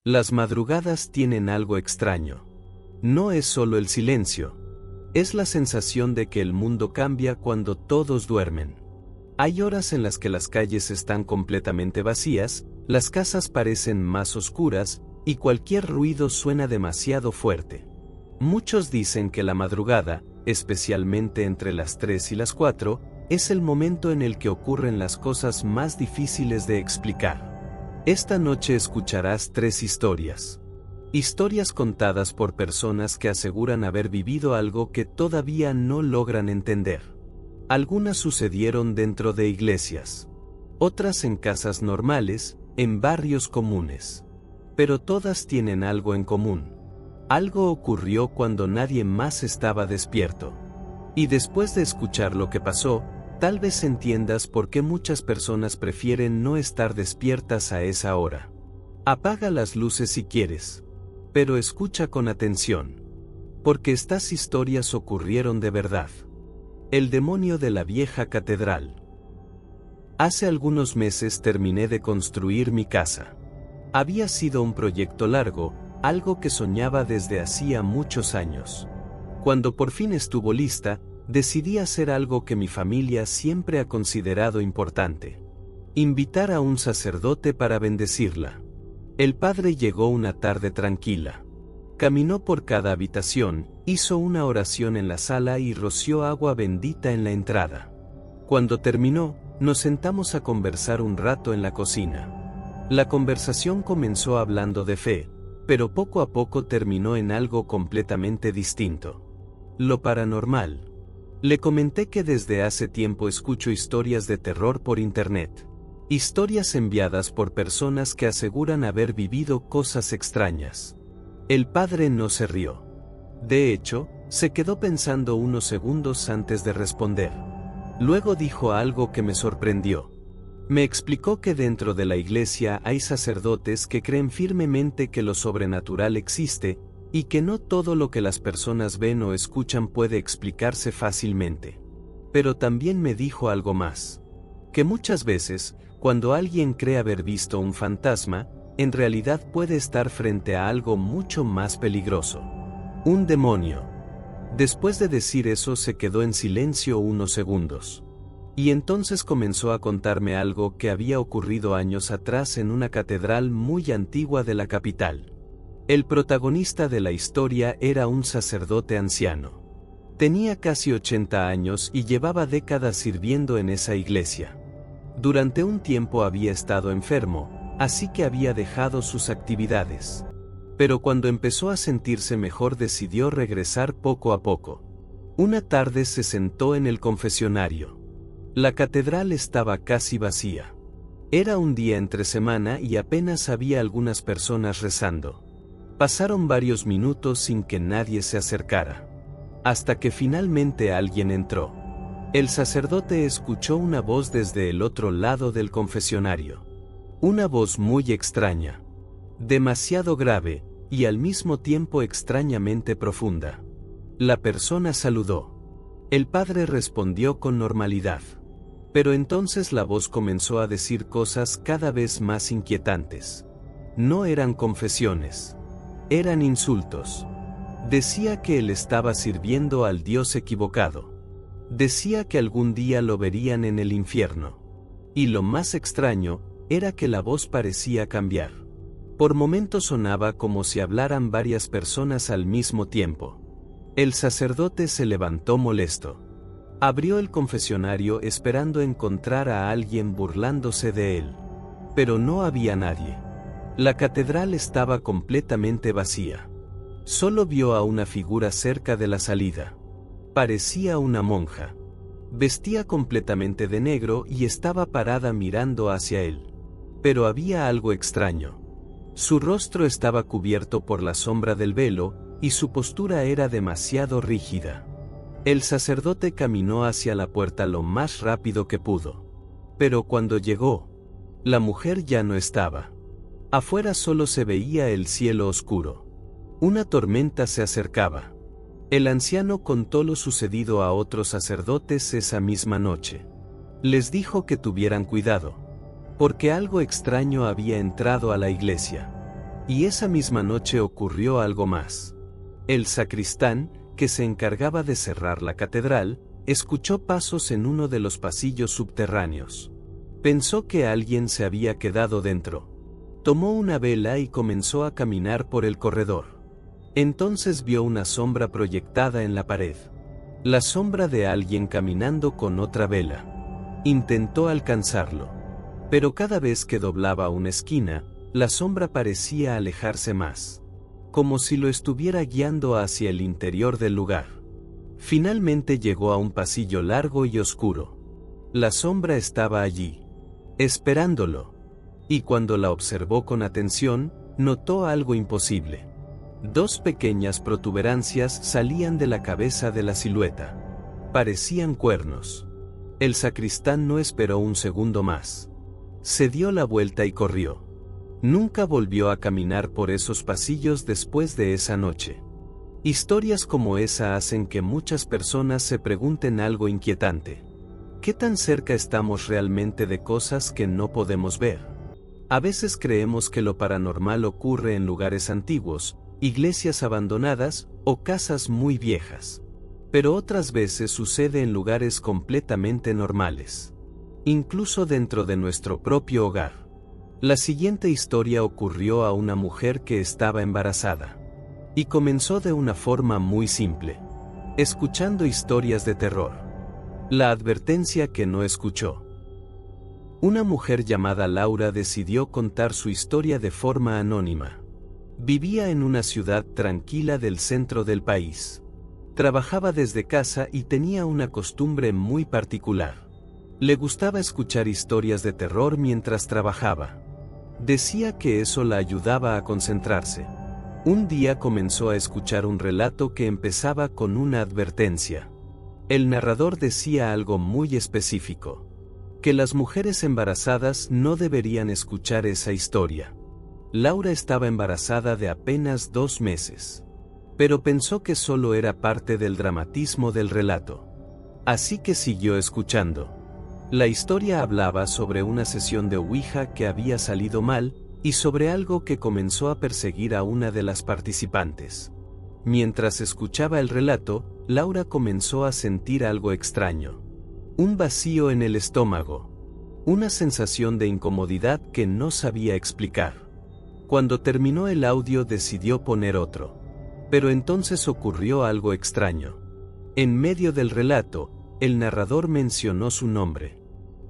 Las madrugadas tienen algo extraño. No es solo el silencio. Es la sensación de que el mundo cambia cuando todos duermen. Hay horas en las que las calles están completamente vacías, las casas parecen más oscuras, y cualquier ruido suena demasiado fuerte. Muchos dicen que la madrugada, especialmente entre las 3 y las 4, es el momento en el que ocurren las cosas más difíciles de explicar. Esta noche escucharás 3 historias. Historias contadas por personas que aseguran haber vivido algo que todavía no logran entender. Algunas sucedieron dentro de iglesias. Otras en casas normales, en barrios comunes. Pero todas tienen algo en común. Algo ocurrió cuando nadie más estaba despierto. Y después de escuchar lo que pasó, tal vez entiendas por qué muchas personas prefieren no estar despiertas a esa hora. Apaga las luces si quieres. Pero escucha con atención. Porque estas historias ocurrieron de verdad. El demonio de la vieja catedral. Hace algunos meses terminé de construir mi casa. Había sido un proyecto largo, algo que soñaba desde hacía muchos años. Cuando por fin estuvo lista, decidí hacer algo que mi familia siempre ha considerado importante. Invitar a un sacerdote para bendecirla. El padre llegó una tarde tranquila. Caminó por cada habitación, hizo una oración en la sala y roció agua bendita en la entrada. Cuando terminó, nos sentamos a conversar un rato en la cocina. La conversación comenzó hablando de fe, pero poco a poco terminó en algo completamente distinto. Lo paranormal. Le comenté que desde hace tiempo escucho historias de terror por internet. Historias enviadas por personas que aseguran haber vivido cosas extrañas. El padre no se rió. De hecho, se quedó pensando unos segundos antes de responder. Luego dijo algo que me sorprendió. Me explicó que dentro de la iglesia hay sacerdotes que creen firmemente que lo sobrenatural existe, y que no todo lo que las personas ven o escuchan puede explicarse fácilmente. Pero también me dijo algo más. Que muchas veces, cuando alguien cree haber visto un fantasma, en realidad puede estar frente a algo mucho más peligroso. Un demonio. Después de decir eso se quedó en silencio unos segundos. Y entonces comenzó a contarme algo que había ocurrido años atrás en una catedral muy antigua de la capital. El protagonista de la historia era un sacerdote anciano. Tenía casi 80 años y llevaba décadas sirviendo en esa iglesia. Durante un tiempo había estado enfermo, así que había dejado sus actividades. Pero cuando empezó a sentirse mejor decidió regresar poco a poco. Una tarde se sentó en el confesionario. La catedral estaba casi vacía. Era un día entre semana y apenas había algunas personas rezando. Pasaron varios minutos sin que nadie se acercara. Hasta que finalmente alguien entró. El sacerdote escuchó una voz desde el otro lado del confesionario. Una voz muy extraña. Demasiado grave, y al mismo tiempo extrañamente profunda. La persona saludó. El padre respondió con normalidad. Pero entonces la voz comenzó a decir cosas cada vez más inquietantes. No eran confesiones. Eran insultos. Decía que él estaba sirviendo al Dios equivocado. Decía que algún día lo verían en el infierno. Y lo más extraño, era que la voz parecía cambiar. Por momentos sonaba como si hablaran varias personas al mismo tiempo. El sacerdote se levantó molesto. Abrió el confesionario esperando encontrar a alguien burlándose de él. Pero no había nadie. La catedral estaba completamente vacía. Solo vio a una figura cerca de la salida. Parecía una monja. Vestía completamente de negro y estaba parada mirando hacia él. Pero había algo extraño. Su rostro estaba cubierto por la sombra del velo, y su postura era demasiado rígida. El sacerdote caminó hacia la puerta lo más rápido que pudo. Pero cuando llegó, la mujer ya no estaba. Afuera solo se veía el cielo oscuro. Una tormenta se acercaba. El anciano contó lo sucedido a otros sacerdotes esa misma noche. Les dijo que tuvieran cuidado, porque algo extraño había entrado a la iglesia. Y esa misma noche ocurrió algo más. El sacristán, que se encargaba de cerrar la catedral, escuchó pasos en uno de los pasillos subterráneos. Pensó que alguien se había quedado dentro. Tomó una vela y comenzó a caminar por el corredor. Entonces vio una sombra proyectada en la pared. La sombra de alguien caminando con otra vela. Intentó alcanzarlo. Pero cada vez que doblaba una esquina, la sombra parecía alejarse más. Como si lo estuviera guiando hacia el interior del lugar. Finalmente llegó a un pasillo largo y oscuro. La sombra estaba allí, esperándolo. Y cuando la observó con atención, notó algo imposible. Dos pequeñas protuberancias salían de la cabeza de la silueta. Parecían cuernos. El sacristán no esperó un segundo más. Se dio la vuelta y corrió. Nunca volvió a caminar por esos pasillos después de esa noche. Historias como esa hacen que muchas personas se pregunten algo inquietante. ¿Qué tan cerca estamos realmente de cosas que no podemos ver? A veces creemos que lo paranormal ocurre en lugares antiguos, iglesias abandonadas o casas muy viejas. Pero otras veces sucede en lugares completamente normales. Incluso dentro de nuestro propio hogar. La siguiente historia ocurrió a una mujer que estaba embarazada. Y comenzó de una forma muy simple. Escuchando historias de terror. La advertencia que no escuchó. Una mujer llamada Laura decidió contar su historia de forma anónima. Vivía en una ciudad tranquila del centro del país. Trabajaba desde casa y tenía una costumbre muy particular. Le gustaba escuchar historias de terror mientras trabajaba. Decía que eso la ayudaba a concentrarse. Un día comenzó a escuchar un relato que empezaba con una advertencia. El narrador decía algo muy específico. Que las mujeres embarazadas no deberían escuchar esa historia. Laura estaba embarazada de apenas 2 meses. Pero pensó que solo era parte del dramatismo del relato. Así que siguió escuchando. La historia hablaba sobre una sesión de Ouija que había salido mal, y sobre algo que comenzó a perseguir a una de las participantes. Mientras escuchaba el relato, Laura comenzó a sentir algo extraño. Un vacío en el estómago. Una sensación de incomodidad que no sabía explicar. Cuando terminó el audio decidió poner otro. Pero entonces ocurrió algo extraño. En medio del relato, el narrador mencionó su nombre.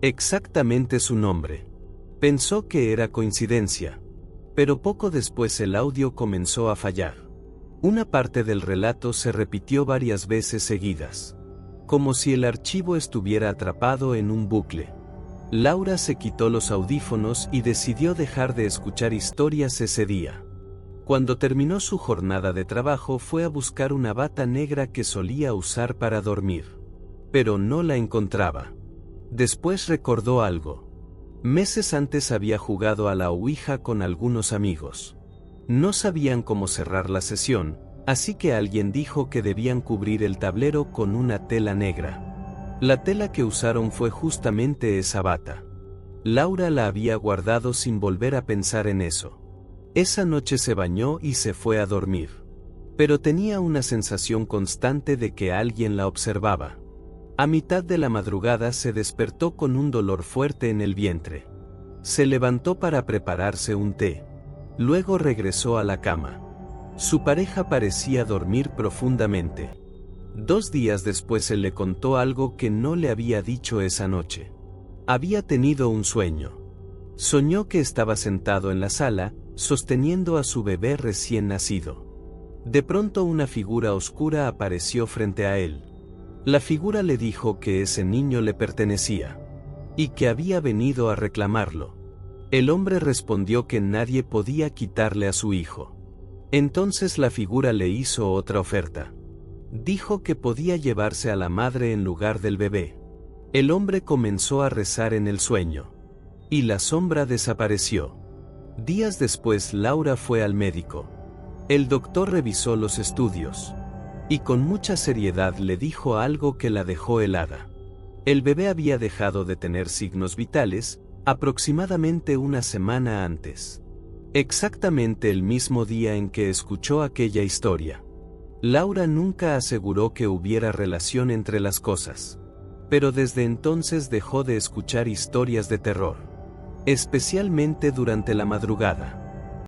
Exactamente su nombre. Pensó que era coincidencia. Pero poco después el audio comenzó a fallar. Una parte del relato se repitió varias veces seguidas. Como si el archivo estuviera atrapado en un bucle. Laura se quitó los audífonos y decidió dejar de escuchar historias ese día. Cuando terminó su jornada de trabajo fue a buscar una bata negra que solía usar para dormir. Pero no la encontraba. Después recordó algo. Meses antes había jugado a la Ouija con algunos amigos. No sabían cómo cerrar la sesión, así que alguien dijo que debían cubrir el tablero con una tela negra. La tela que usaron fue justamente esa bata. Laura la había guardado sin volver a pensar en eso. Esa noche se bañó y se fue a dormir. Pero tenía una sensación constante de que alguien la observaba. A mitad de la madrugada se despertó con un dolor fuerte en el vientre. Se levantó para prepararse un té. Luego regresó a la cama. Su pareja parecía dormir profundamente. 2 días después él le contó algo que no le había dicho esa noche. Había tenido un sueño. Soñó que estaba sentado en la sala, sosteniendo a su bebé recién nacido. De pronto una figura oscura apareció frente a él. La figura le dijo que ese niño le pertenecía. Y que había venido a reclamarlo. El hombre respondió que nadie podía quitarle a su hijo. Entonces la figura le hizo otra oferta. Dijo que podía llevarse a la madre en lugar del bebé. El hombre comenzó a rezar en el sueño. Y la sombra desapareció. Días después Laura fue al médico. El doctor revisó los estudios. Y con mucha seriedad le dijo algo que la dejó helada. El bebé había dejado de tener signos vitales, aproximadamente una semana antes. Exactamente el mismo día en que escuchó aquella historia. Laura nunca aseguró que hubiera relación entre las cosas. Pero desde entonces dejó de escuchar historias de terror. Especialmente durante la madrugada.